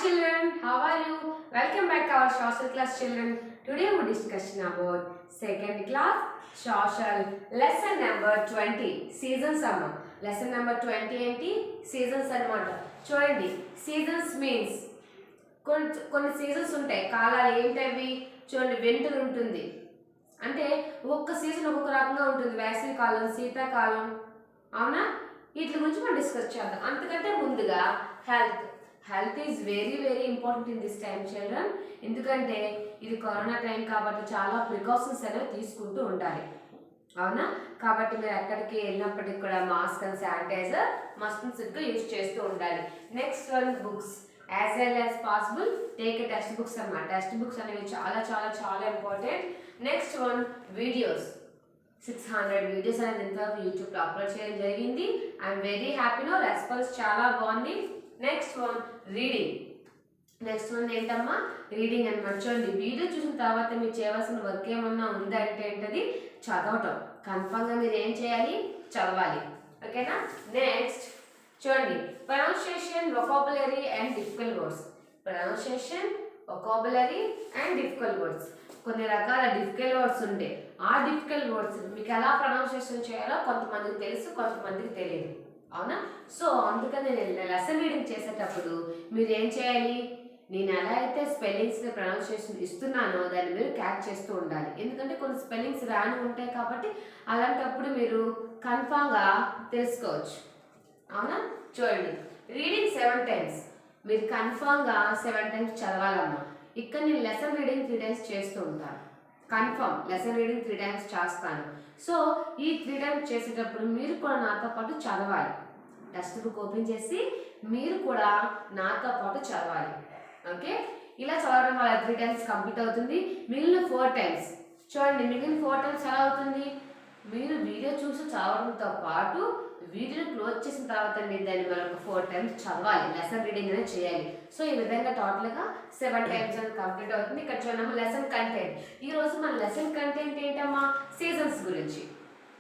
children, how are you? Welcome back to our social class children. Today we discussion about second class social lesson number 20 season summer. Lesson number 20 ఏంటి seasons అన్నమాట. చూడండి seasons means కొన్ని seasons ఉంటాయి, కాలాలు ఏంటవి చూడండి. Winter ఉంటుంది అంటే ఒక్కొక్క సీజన్ ఒక్కొక్క రకంగా ఉంటుంది. వేసవి కాలం, శీతాకాలం, అవునా? వీటి గురించి మనం డిస్కస్ చేద్దాం. అంతకంటే ముందుగా health is very very important in this time children. ఎందుకంటే ఇది కరోనా టైం కాబట్టి చాలా ప్రికాషన్స్ అనేవి తీసుకుంటూ ఉండాలి, అవునా? కాబట్టి మీరు ఎక్కడికి వెళ్ళినప్పటికీ కూడా mask and sanitiser must and షుడ్గా యూజ్ చేస్తూ ఉండాలి. Next one books as well as possible take a text books అన్నమాట. టెక్స్ట్ బుక్స్ అనేవి చాలా చాలా చాలా important. Next one videos 600 videos అనేది ఇంతవరకు యూట్యూబ్లో అప్లోడ్ చేయడం జరిగింది. I'm very happy. No response చాలా బాగుంది. Next one reading. Next one ఏంటమ్మా రీడింగ్ అనమాట. చూడండి వీడియో చూసిన తర్వాత మీరు చేయవలసిన వర్క్ ఏమన్నా ఉందంటే ఏంటది చదవటం. కన్ఫర్మ్గా మీరు ఏం చేయాలి, చదవాలి, ఓకేనా? నెక్స్ట్ చూడండి pronunciation, vocabulary and difficult words. Pronunciation, vocabulary and difficult words. కొన్ని రకాల డిఫికల్ట్ వర్డ్స్ ఉంటాయి. ఆ డిఫికల్ట్ వర్డ్స్ మీకు ఎలా ప్రొనౌన్సియేషన్ చేయాలో కొంతమందికి తెలుసు, కొంతమందికి తెలియదు, అవునా? సో అందుకని నేను లెసన్ రీడింగ్ చేసేటప్పుడు మీరు ఏం చేయాలి, నేను ఎలా అయితే స్పెల్లింగ్స్ని ప్రొనౌన్సియేషన్ ఇస్తున్నానో దాన్ని మీరు క్యాచ్ చేస్తూ ఉండాలి. ఎందుకంటే కొన్ని స్పెల్లింగ్స్ రాని ఉంటాయి కాబట్టి అలాంటప్పుడు మీరు కన్ఫామ్గా తెలుసుకోవచ్చు, అవునా? చూడండి రీడింగ్ 7 times. మీరు కన్ఫామ్గా 7 times చదవాలమ్మా. ఇక్కడ నేను లెసన్ రీడింగ్ 3 times చేస్తూ ఉంటాను. కన్ఫర్మ్ లెసన్ రీడింగ్ 3 times చేస్తాను. సో ఈ 3 times చేసేటప్పుడు మీరు కూడా నాతో పాటు చదవాలి. టెక్స్ట్ బుక్ ఓపెన్ చేసి మీరు కూడా నాతో పాటు చదవాలి, ఓకే? ఇలా చదవడం వల్ల 3 times కంప్లీట్ అవుతుంది. మిగిలిన 4 times చూడండి. మిగిలిన 4 times ఎలా అవుతుంది, మీరు వీడియో చూసి చదవడంతో పాటు వీడియోని క్లోజ్ చేసిన తర్వాత మీరు దాన్ని మరొక 4 times చదవాలి. లెసన్ రీడింగ్ అనేది చేయాలి. సో ఈ విధంగా టోటల్గా 7 times అనేది కంప్లీట్ అవుతుంది. ఇక్కడ చూడమ్మా లెసన్ కంటెంట్. ఈరోజు మన లెసన్ కంటెంట్ ఏంటమ్మా సీజన్స్ గురించి.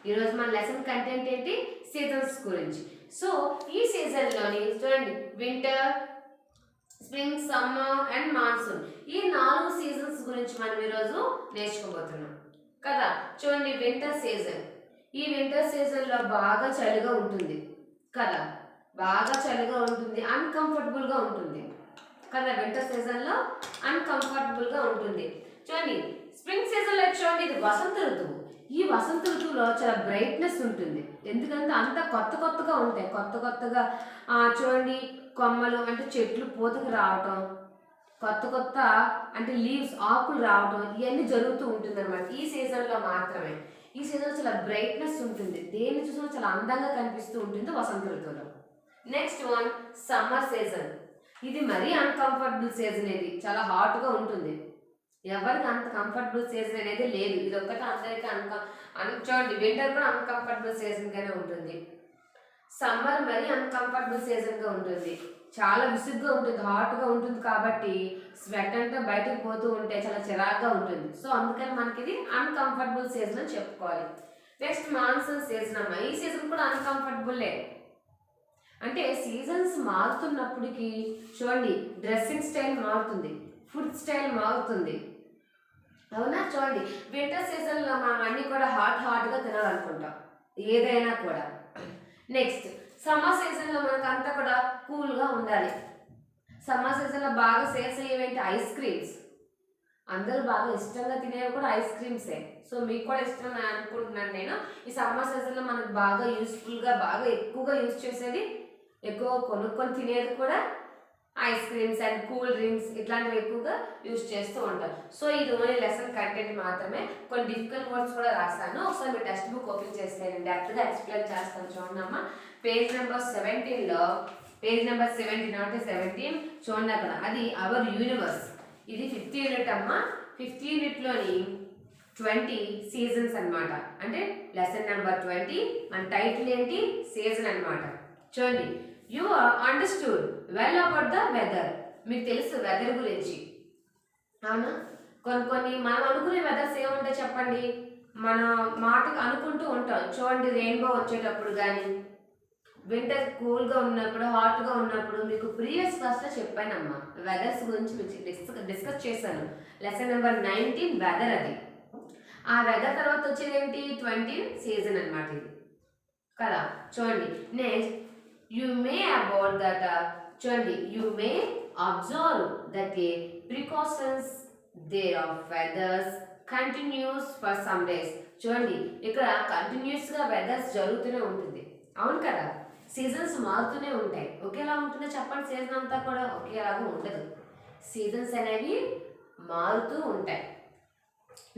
ఈరోజు మన లెసన్ కంటెంట్ ఏంటి సీజన్స్ గురించి. సో ఈ సీజన్లోని చూడండి winter, spring, summer and monsoon, ఈ 4 సీజన్స్ గురించి మనం ఈరోజు నేర్చుకోబోతున్నాం కదా. చూడండి వింటర్ సీజన్. ఈ వింటర్ సీజన్లో బాగా చలిగా ఉంటుంది కదా, బాగా చలిగా ఉంటుంది, అన్కంఫర్టబుల్గా ఉంటుంది కదా. వింటర్ సీజన్లో అన్కంఫర్టబుల్గా ఉంటుంది. చూడండి స్ప్రింగ్ సీజన్లో చూడండి ఇది వసంత ఋతువు. ఈ వసంత ఋతువులో చాలా బ్రైట్నెస్ ఉంటుంది. ఎందుకంటే అంతా కొత్తగా ఉంటాయి. కొత్తగా చూడండి కొమ్మలు అంటే చెట్లు పూతకు రావటం, కొత్త అంటే లీవ్స్ ఆకులు రావటం, ఇవన్నీ జరుగుతూ ఉంటుంది అనమాట ఈ సీజన్లో మాత్రమే. ఈ సీజన్ చాలా బ్రైట్నెస్ ఉంటుంది, దేన్ని చూసినా చాలా అందంగా కనిపిస్తూ ఉంటుంది వసంత ఋతువులో. Next one summer season. ఇది మరీ అన్కంఫర్టబుల్ సీజన్. ఇది చాలా హాట్గా ఉంటుంది. ఎవరికి అంత కంఫర్టబుల్ సీజన్ అనేది లేదు. ఇది ఒక్కటే అందరికీ చూడండి వింటర్ కూడా అన్కంఫర్టబుల్ సీజన్గానే ఉంటుంది. సమ్మర్ మరీ అన్కంఫర్టబుల్ సీజన్గా ఉంటుంది, చాలా విసుగ్గా ఉంటుంది, హాట్గా ఉంటుంది. కాబట్టి స్వెట్ అంతా బయటకు పోతూ ఉంటే చాలా చిరాగ్గా ఉంటుంది. సో అందుకని మనకి ఇది అన్కంఫర్టబుల్ సీజన్ అని చెప్పుకోవాలి. నెక్స్ట్ మాన్సూన్ సీజన్ అమ్మ. ఈ సీజన్ కూడా అన్కంఫర్టబుల్లే. అంటే సీజన్స్ మారుతున్నప్పటికీ చూడండి డ్రెస్సింగ్ స్టైల్ మారుతుంది, ఫుడ్ స్టైల్ మారుతుంది, అవునా? చూడండి వింటర్ సీజన్లో మనం అన్నీ కూడా హాట్గా తినాలనుకుంటాం ఏదైనా కూడా. నెక్స్ట్ సమ్మర్ సీజన్లో మనకు అంతా కూడా కూల్గా ఉండాలి. సమ్మర్ సీజన్లో బాగా సేల్స్ అయ్యేవి ఐస్ క్రీమ్స్. అందరూ బాగా ఇష్టంగా తినేవి కూడా ఐస్ క్రీమ్సే. సో మీకు కూడా ఇష్టం అని అనుకుంటున్నాను నేను. ఈ సమ్మర్ సీజన్లో మనకు బాగా యూస్ఫుల్గా బాగా ఎక్కువగా యూజ్ చేసేది, ఎక్కువ కొనుక్కొని తినేది కూడా ice creams and cool drinks ఇట్లాంటివి ఎక్కువగా యూజ్ చేస్తూ ఉంటారు. సో ఇది ఓన్లీ లెసన్ కంటెంట్ మాత్రమే. కొన్ని డిఫికల్ట్ వర్డ్స్ కూడా రాస్తాను. ఒకసారి మీ టెక్స్ట్ బుక్ ఓపెన్ చేస్తే నేను డెప్త్గా ఎక్స్ప్లెయిన్ చేస్తాను. చూడండి అమ్మా పేజ్ నెంబర్ 17లో, పేజ్ నెంబర్ 17 అంటే 17 చూడండి అక్కడ. అది అవర్ యూనివర్స్. ఇది 5th యూనిట్ అమ్మా. 5th యూనిట్లోని 20 సీజన్స్ అనమాట. అంటే లెసన్ నెంబర్ 20. మన టైటిల్ ఏంటి సీజన్ అనమాట. చూడండి you are understood well about the weather. మీకు తెలుసు వెదర్ గురించి, అవునా? కొన్ని మనం అనుకునే వెదర్స్ ఏముంటాయి చెప్పండి, మన మాటకు అనుకుంటూ ఉంటాం. చూడండి రెయిన్బో వచ్చేటప్పుడు కానీ, వింటర్ కూల్గా ఉన్నప్పుడు హాట్గా ఉన్నప్పుడు మీకు ప్రీవియస్ క్లాస్లో చెప్పానమ్మా వెదర్స్ గురించి డిస్కస్ చేశాను. Lesson number 19 weather. అది ఆ వెదర్ తర్వాత వచ్చేది ఏంటి 20 సీజన్ అనమాట ఇది కదా. చూడండి next you may about that చూడండి you may observe that a precautions there of weathers continues for some days. చూడండి ఇక్కడ కంటిన్యూస్గా వెదర్స్ జరుగుతూనే ఉంటుంది, అవును కదా. సీజన్స్ మారుతూనే ఉంటాయి, ఒకేలా ఉంటుందో చెప్పండి. సీజన్ అంతా కూడా ఒకేలాగా ఉండదు, సీజన్స్ అనేవి మారుతూ ఉంటాయి.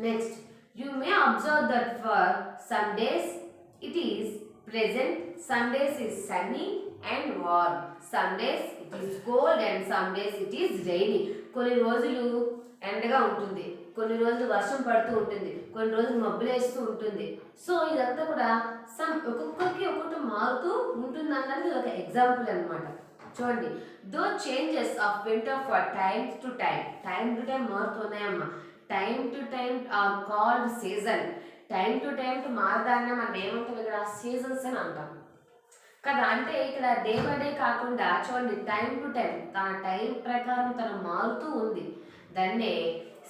Next you may observe that for some days it is pleasant, some days is sunny and warm, some days it is cold and some days it is rainy. కొన్ని రోజులు ఎండగా ఉంటుంది, కొన్ని రోజులు వర్షం పడుతూ ఉంటుంది, కొన్ని రోజులు మబ్బులేస్తూ ఉంటుంది. సో ఇదంతా కూడా ఒక్కొక్కరికి ఒక్కొక్కటి మారుతూ ఉంటుంది అన్నది ఒక ఎగ్జాంపుల్ అనమాట. చూడండి though changes of winter for time to time మారుతున్నాయమ్మా. Time to time are called season. Time to మారదాన్ని మనం ఏమంటాం ఇక్కడ సీజన్స్ అని అంటాం కదా. అంటే ఇక్కడ డే బై డే కాకుండా చూడండి టైం టు టైం తన టైం ప్రకారం తను మారుతూ ఉంది, దాన్నే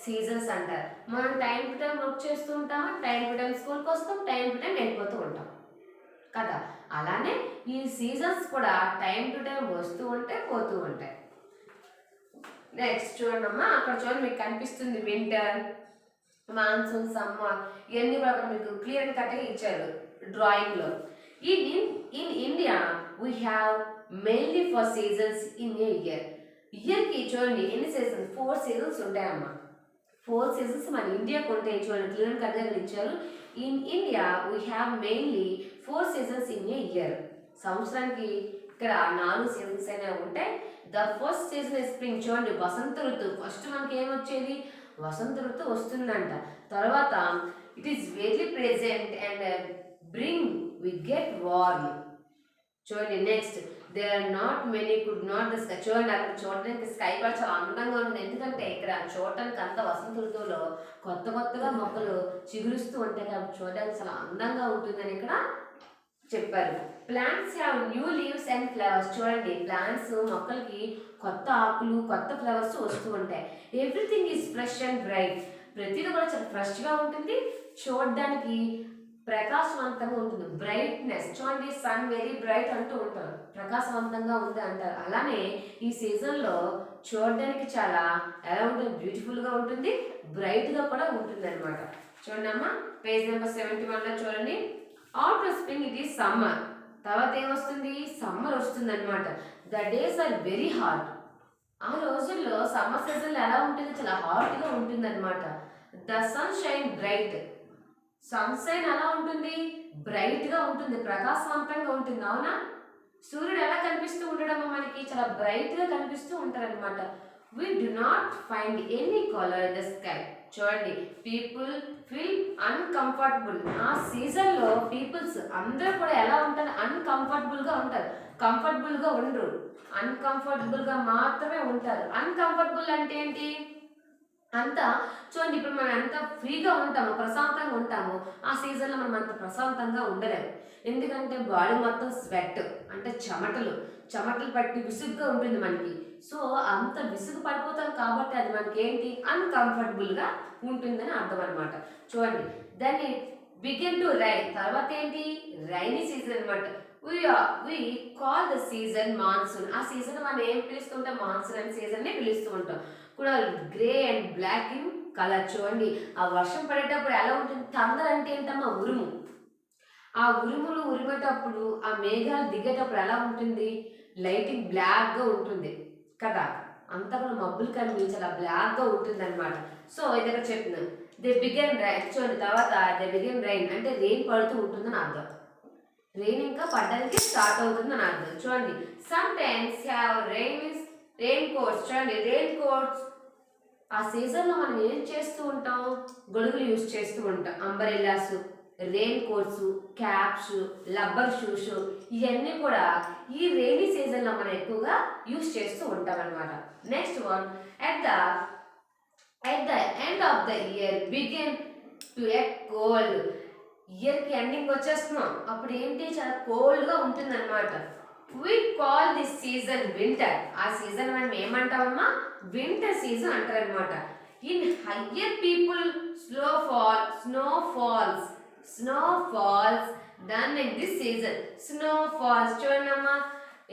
సీజన్స్ అంటారు. మనం టైం టు టైం వర్క్ చేస్తూ ఉంటాం, టైం టు టైం స్కూల్కి వస్తాం, టైం టు టైం వెళ్ళిపోతూ ఉంటాం కదా. అలానే ఈ సీజన్స్ కూడా టైం టు టైం వస్తూ ఉంటాయి, పోతూ ఉంటాయి. నెక్స్ట్ చూడండి అమ్మా, అక్కడ చూడండి మీకు కనిపిస్తుంది వింటర్, మాన్సూన్, సమ్మర్, ఇవన్నీ కూడా అక్కడ మీకు క్లియర్ అండ్ కట్గా ఇచ్చారు డ్రాయింగ్లో. In India we have mainly for seasons in a ఇయర్కి చూడండి ఎన్ని సీజన్స్ 4 సీజన్స్ ఉంటాయమ్మా. 4 సీజన్స్ మన ఇండియాకు ఉంటాయి. చూడండి క్లియర్ కట్గా ఇచ్చారు. In India we have mainly 4 seasons in a year. సంవత్సరానికి ఇక్కడ 4 సీజన్స్ అయినా ఉంటాయి. The first season is spring. చూడండి వసంత ఋతువు. ఫస్ట్ మనకి ఏమొచ్చేది వసంత ఋతువు వస్తుందంట. తర్వాత it is very present and bring we get warm. చూడండి next there are not many could not the sky. చూడండి అక్కడ చూడడానికి స్కై కూడా చాలా అందంగా ఉంటుంది. ఎందుకంటే ఇక్కడ చూడటానికి అంత వసంత ఋతువులో కొత్తగా మొక్కలు చిగురుస్తూ ఉంటాయి కాబట్టి చూడడానికి చాలా అందంగా ఉంటుందని ఇక్కడ చెప్పారు. Plants have new leaves and flowers. చూడండి ప్లాంట్స్ మొక్కలకి కొత్త ఆకులు కొత్త ఫ్లవర్స్ వస్తూ ఉంటాయి. Everything is fresh and bright. ప్రతిదీ కూడా చాలా ఫ్రెష్గా ఉంటుంది, చూడడానికి ప్రకాశవంతంగా ఉంటుంది. బ్రైట్నెస్ చూడండి సన్ వెరీ బ్రైట్ అంటూ ఉంటారు, ప్రకాశవంతంగా ఉంది అంటారు. అలానే ఈ సీజన్లో చూడడానికి చాలా ఎలా ఉంటుంది బ్యూటిఫుల్గా ఉంటుంది, బ్రైట్గా కూడా ఉంటుంది అనమాట. చూడండి అమ్మా పేజ్ నెంబర్ 71లో చూడండి. After spring it is summer. తర్వాత ఏమొస్తుంది సమ్మర్ వస్తుంది అనమాట. The days are very hot. ఆ రోజుల్లో సమ్మర్ సీజన్లో ఎలా ఉంటుంది చాలా హాట్గా ఉంటుంది అనమాట. The sun shine bright. Sunshine ఎలా ఉంటుంది బ్రైట్గా ఉంటుంది, ప్రకాశవంతంగా ఉంటుంది, అవునా. సూర్యుడు ఎలా కనిపిస్తూ ఉండడమో మనకి చాలా బ్రైట్గా కనిపిస్తూ ఉంటారనమాట. we do not find any color in the sky. చూడండి పీపుల్ ఫీల్ అన్కంఫర్టబుల్. ఆ సీజన్లో పీపుల్స్ అందరూ కూడా ఎలా ఉంటారు అన్కంఫర్టబుల్గా ఉంటారు, కంఫర్టబుల్గా ఉండరు, అన్కంఫర్టబుల్గా మాత్రమే ఉంటారు. అన్కంఫర్టబుల్ అంటే ఏంటి అంతా చూడండి ఇప్పుడు మనం ఎంత ఫ్రీగా ఉంటాము ప్రశాంతంగా ఉంటాము, ఆ సీజన్లో మనం అంత ప్రశాంతంగా ఉండలేము. ఎందుకంటే బాడీ మొత్తం స్వెట్ అంటే చెమటలు పట్టి విసుగ్గా ఉంటుంది మనకి. సో అంత విసుగు పడిపోతాం కాబట్టి అది మనకి ఏంటి అన్కంఫర్టబుల్గా ఉంటుందని అర్థం అనమాట. చూడండి దాన్ని బిగిన్ టు రైన్. తర్వాత ఏంటి రైనీ సీజన్ అనమాట. we call the season monsoon. ఆ సీజన్ మనం ఏం పిలుస్తుంటాం మాన్సూన్ అనే సీజన్ని పిలుస్తూ ఉంటాం కూడా. Grey and black in colour. చూడండి ఆ వర్షం పడేటప్పుడు ఎలా ఉంటుంది థండర్ అంటే ఏంటమ్మా ఉరుము. ఆ ఉరుములు ఉరిమేటప్పుడు ఆ మేఘాలు దిగేటప్పుడు ఎలా ఉంటుంది లైటింగ్ బ్లాక్గా ఉంటుంది కదా, అంతా కూడా మబ్బులు కనిపించి అలా బ్లాక్గా ఉంటుంది అనమాట. సో ఇదొక చెప్తున్నాను దే బిగన్ రైన్. చూడండి తర్వాత దే బిగన్ రైన్ అంటే రెయిన్ పడుతూ ఉంటుందని అర్థం, రెయిన్ ఇంకా పడడానికి స్టార్ట్ అవుతుందని అర్థం. చూడండి some times have rain coats. చూడండి రెయిన్ కోట్స్ ఆ సీజన్లో మనం ఏం చేస్తూ ఉంటాం గొడుగులు యూజ్ చేస్తూ ఉంటాం, umbrellas, rain coats, caps, rubber shoes, ఇవన్నీ కూడా ఈ రెయినీ సీజన్లో మనం ఎక్కువగా యూజ్ చేస్తూ ఉంటాం అనమాట. Next one at the end of the year begin to get cold. ఇయర్కి ఎండింగ్ వచ్చేస్తున్నాం, అప్పుడు ఏంటి చాలా కోల్డ్గా ఉంటుంది అనమాట. We call this season winter. ఆ సీజన్ మనం ఏమంటామమ్మా, వింటర్ సీజన్ అంటారు అనమాట. In higher people snow falls than in this season. Snow falls చూడండమ్మా,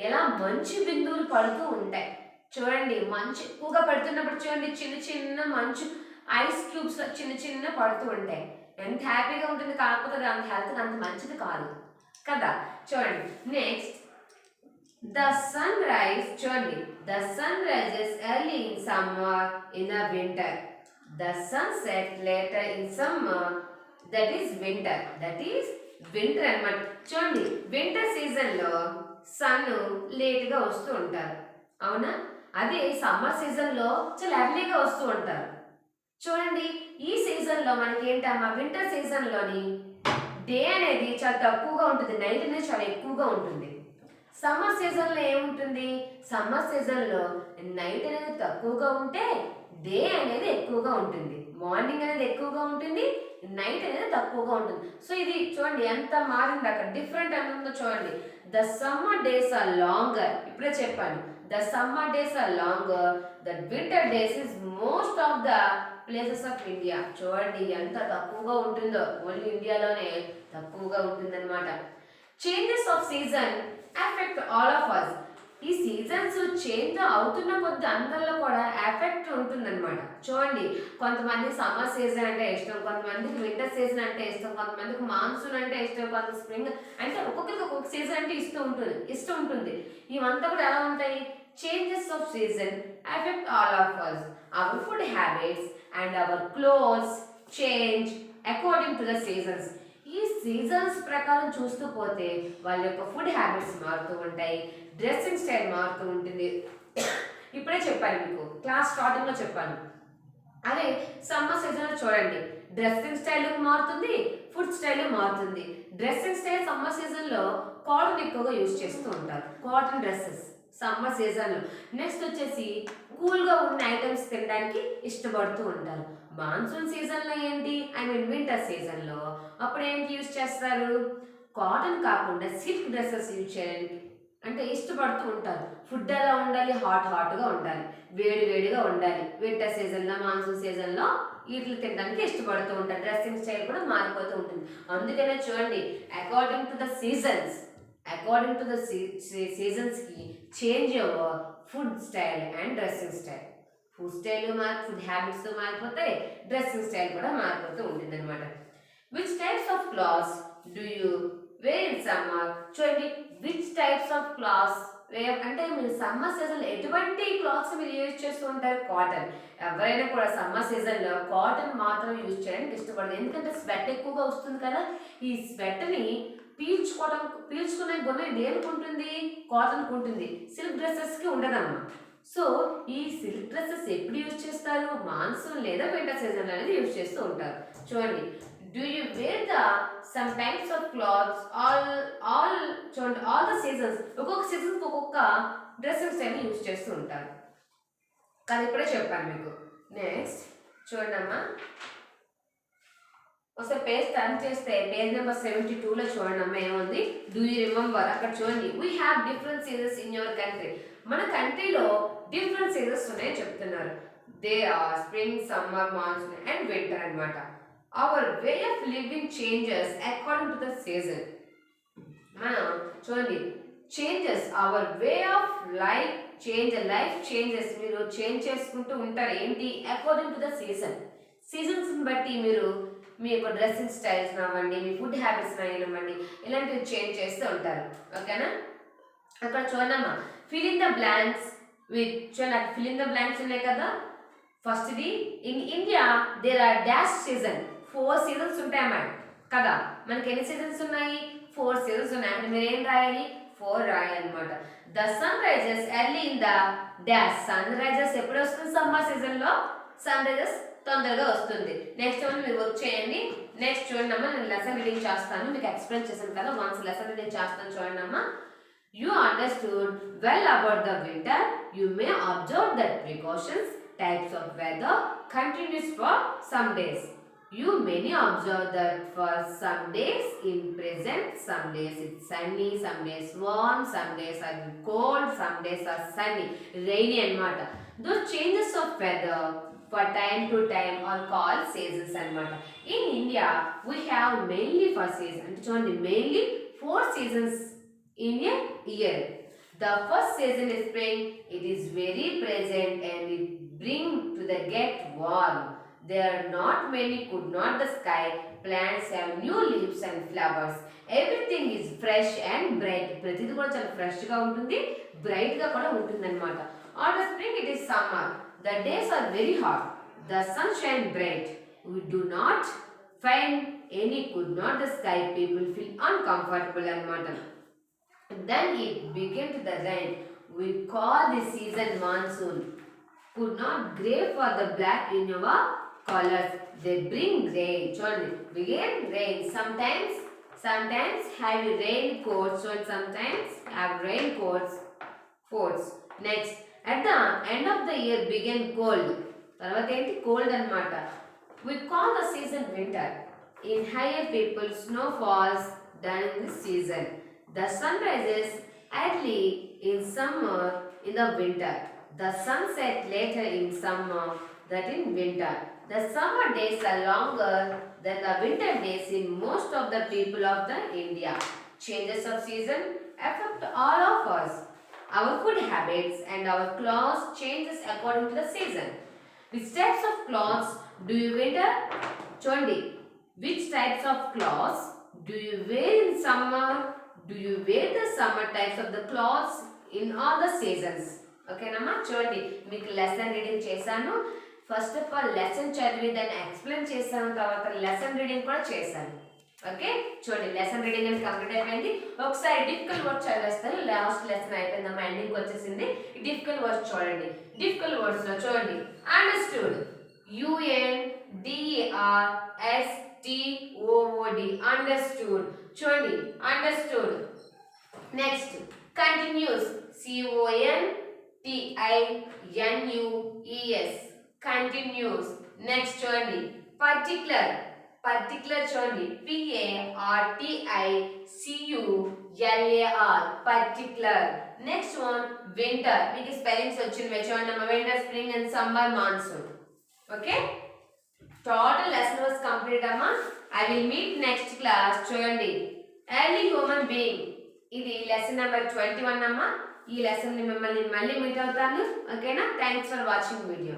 ఎలా మంచు బిందువులు పడుతూ ఉంటాయి. చూడండి మంచు ఎక్కువగా పడుతున్నప్పుడు చూడండి చిన్న చిన్న మంచు ఐస్ క్యూబ్స్ చిన్న చిన్న పడుతూ ఉంటాయి. ఎంత హ్యాపీగా ఉంటుంది, కాకపోతే అది అంత హెల్త్ అంత మంచిది కాదు కదా. చూడండి నెక్స్ట్ ద సన్ రైజ్. చూడండి the sun rises early in summer in the winter. The sun set later in summer, that is winter. అన్నమాట. చూడండి వింటర్ సీజన్లో సన్ లేట్గా వస్తూ ఉంటారు, అవునా. అదే సమ్మర్ సీజన్లో చాలా ఎర్లీగా వస్తూ ఉంటారు. చూడండి ఈ సీజన్లో మనకి ఏంటమ్మా, వింటర్ సీజన్లోని డే అనేది చాలా తక్కువగా ఉంటుంది, నైట్ అనేది చాలా ఎక్కువగా ఉంటుంది. సమ్మర్ సీజన్లో ఏముంటుంది, సమ్మర్ సీజన్లో నైట్ అనేది తక్కువగా ఉంటే డే అనేది ఎక్కువగా ఉంటుంది. మార్నింగ్ అనేది ఎక్కువగా ఉంటుంది, నైట్ అనేది తక్కువగా ఉంటుంది. సో ఇది చూడండి ఎంత మారింది, అక్కడ డిఫరెంట్ ఉందో చూడండి. The summer days are longer. ఇప్పుడే చెప్పాను, the summer days are longer, the winter days is most of the places of India. చూడండి ఎంత తక్కువగా ఉంటుందో, ఓన్లీ ఇండియాలోనే తక్కువగా ఉంటుందన్నమాట. Changes of season effect all of us. ఈ సీజన్స్ చేంజ్ అవుతున్న కొద్ది అందరిలో కూడా ఎఫెక్ట్ ఉంటుందన్నమాట. చూడండి కొంతమంది సమ్మర్ సీజన్ అంటే ఇష్టం, కొంతమందికి వింటర్ సీజన్ అంటే ఇష్టం, కొంతమందికి మాన్సూన్ అంటే ఇష్టం, కొంత స్ప్రింగ్ అంటే ఒక్కొక్కరికి ఒక్కొక్క సీజన్ అంటే ఇష్టం ఉంటుంది. ఇవంతా కూడా ఎలా ఉంటాయి, changes of season effect all of us. Our food habits and our clothes change according to the seasons. ఈ సీజన్స్ ప్రకారం చూస్తూ పోతే వాళ్ళ యొక్క ఫుడ్ హ్యాబిట్స్ మారుతూ ఉంటాయి, డ్రెస్సింగ్ స్టైల్ మారుతూ ఉంటుంది. ఇప్పుడే చెప్పాను మీకు, క్లాస్ స్టార్టింగ్లో చెప్పాను. అదే సమ్మర్ సీజన్లో చూడండి డ్రెస్సింగ్ స్టైల్ మారుతుంది, ఫుడ్ స్టైల్ మారుతుంది. డ్రెస్సింగ్ స్టైల్ సమ్మర్ సీజన్లో కాటన్ ఎక్కువగా యూజ్ చేస్తూ ఉంటారు, కాటన్ డ్రెస్సెస్ సమ్మర్ సీజన్లో. నెక్స్ట్ వచ్చేసి కూల్గా ఉన్న ఐటమ్స్ తినడానికి ఇష్టపడుతూ ఉంటారు. మాన్సూన్ సీజన్లో ఏంటి, వింటర్ సీజన్లో అప్పుడు ఏంటి యూజ్ చేస్తారు, కాటన్ కాకుండా సిల్క్ డ్రెస్సెస్ యూజ్ చేయడానికి అంటే ఇష్టపడుతూ ఉంటారు. ఫుడ్ ఎలా ఉండాలి, హాట్గా ఉండాలి, వేడిగా ఉండాలి. వింటర్ సీజన్లో మాన్సూన్ సీజన్లో వీటిని తినడానికి ఇష్టపడుతూ ఉంటారు. డ్రెస్సింగ్ స్టైల్ కూడా మారిపోతూ ఉంటుంది. అందుకనే చూడండి అకార్డింగ్ టు ద సీజన్స్కి change your food style and dressing style. Food style food habits మారిపోతాయి, డ్రెస్సింగ్ స్టైల్ కూడా మారిపోతూ ఉంటుంది అనమాట. Which types of clothes do you wear in summer. చూడండి విచ్ టైప్స్ ఆఫ్ క్లాత్స్ అంటే మీరు సమ్మర్ సీజన్లో ఎటువంటి క్లాత్స్ మీరు యూజ్ చేస్తూ ఉంటారు, కాటన్. ఎవరైనా కూడా సమ్మర్ సీజన్లో కాటన్ మాత్రం యూజ్ చేయడానికి ఇష్టపడదు, ఎందుకంటే స్వెట్ ఎక్కువగా వస్తుంది కదా. ఈ స్వెట్ని పీల్చుకునే గుణం దేనికి ఉంటుంది, కాటన్కి ఉంటుంది, సిల్క్ డ్రెస్సెస్కి ఉండదమ్మా. సో ఈ సిల్క్ డ్రెస్సెస్ ఎప్పుడు యూజ్ చేస్తారు, మాన్సూన్ లేదా వింటర్ సీజన్ అనేది యూజ్ చేస్తూ ఉంటారు. చూడండి do you wear the sum types of clothes చూడండి ఆల్ ద సీజన్స్, ఒక్కొక్క సీజన్కి ఒక్కొక్క డ్రెస్సింగ్ స్టైల్ యూజ్ చేస్తూ ఉంటారు కానీ ఇప్పుడే చెప్పాను మీకు. నెక్స్ట్ చూడండి అమ్మా, ఒకసారి పేజ్ టర్న్ చేస్తే పేజ్ నెంబర్ 72లో చూడండి అమ్మ ఏముంది, డూ యూ రిమెంబర్. అక్కడ చూడండి we have different seasons in your country. మన కంట్రీలో డిఫరెంట్ సీజన్స్ ఉన్నాయని చెప్తున్నారు. They are spring, summer, monsoon and winter అనమాట. Our way of living changes according to the season. మనం చూడండి changes, our way of life changes, మీరు change చేసుకుంటూ ఉంటారు. ఏంటి, అకార్డింగ్ టు ద సీజన్స్ని బట్టి మీరు మీ యొక్క డ్రెస్సింగ్ స్టైల్స్ అవ్వండి, మీ ఫుడ్ హ్యాబిట్స్ అవ్వండి, ఇలాంటివి చేంజ్ చేస్తూ ఉంటారు. ఓకేనా. అక్కడ చూడమ్మా fill in the blanks with. చూడండి ఫిల్ ఇన్ ద బ్లాంక్స్ ఉన్నాయి కదా. ఫస్ట్ది in India there are dash season. 4 seasons ఉంటాయన్నమాట కదా. మనకి ఎన్ని సీజన్స్ ఉన్నాయి, 4 సీజన్స్ ఉన్నాయి. అంటే మీరు ఏం రాయాలి, 4 రాయాలన్నమాట. The sun rises early in the dash. Sun rises ఎప్పుడు వస్తుంది, సమ్మర్ సీజన్లో సన్ రైజెస్ తొందరగా వస్తుంది. నెక్స్ట్ వన్ మీరు వర్క్ చేయండి. నెక్స్ట్ చూడండి అమ్మా, నేను లెసన్ రీడింగ్ చేస్తాను, మీకు ఎక్స్ప్లెయిన్ చేశాను కదా. వన్స్ లెసన్ రీడింగ్ చేస్తాను చూడండి అమ్మా. You understood well about the winter. You may observe that precautions, types of weather continues for some days. You many observe that for some days in present, some days it's sunny, some days warm, some days are cold, some days are sunny, rainy anamata. Those changes of weather for time to time are called seasons anamata. In India, we have mainly for season, అంటే చూడండి mainly 4 seasons in a year. The first season is spring. It is very present and it bring to the get warm. There are not many, could not the sky. Plants have new leaves and flowers. Everything is fresh and bright. ప్రతిది కూడా చాలా fresh గా ఉంటుంది, bright గా కూడా ఉంటుంది అన్నమాట. After spring it is summer. The days are very hot. The sun shine bright. We do not find any, could not the sky. People feel uncomfortable అన్నమాట. Then it began to the rain. We call this season monsoon. Could not grey for the black in our colors. They bring rain. Children, begin rain. Sometimes have raincoats and sometimes have raincoats. Next, at the end of the year begin cold. తర్వాత ఏంటి cold అన్నమాట. We call the season winter. In higher people snow falls during this season. The sun rises early in summer in the winter. The sun sets later in summer than in winter. The summer days are longer than the winter days in most of the people of the India. Changes of season affect all of us. Our food habits and our clothes changes according to the season. Which types of clothes do you wear? Chondi, which types of clothes do you wear in summer? Do you wear the summer types of the clothes in all the seasons? Okay, Nama, చూడండి మీకు lesson reading చేశాను. First of all lesson చదివి దాన్ని explain చేశాను, తర్వాత lesson reading కూడా చేశాను. Okay, చూడండి లెసన్ రీడింగ్ అని కంప్లీట్ అయిపోయింది. ఒకసారి డిఫికల్ట్ వర్డ్స్ చదివేస్తాను. లాస్ట్ లెసన్ అయిపోయిందమ్మా, ఎండింగ్ వచ్చేసింది. డిఫికల్ట్ వర్డ్స్ చూడండి. డిఫికల్ట్ వర్డ్స్ లో చూడండి, అండర్స్టూడ్, UNDERSTOOD, అండర్స్టూడ్. చూడండి understood. Next continues, CONTINUES, continues. Next చూడండి పర్టిక్యులర్, చూడండి PARTICULAR, particular. Next one winter, మీకు స్పెల్లింగ్స్ వచ్చినవి చూడండి అమ్మ. Winter, spring and summer, monsoon. Okay, total lesson was complete అమ్మా. I will meet next class. చూడండి early human being, ఇది lesson number 21 అమ్మా. ఈ లెసన్ ని మిమ్మల్ని మళ్ళీ మీట్ అవుతాను. ఓకేనా? Thanks for watching video.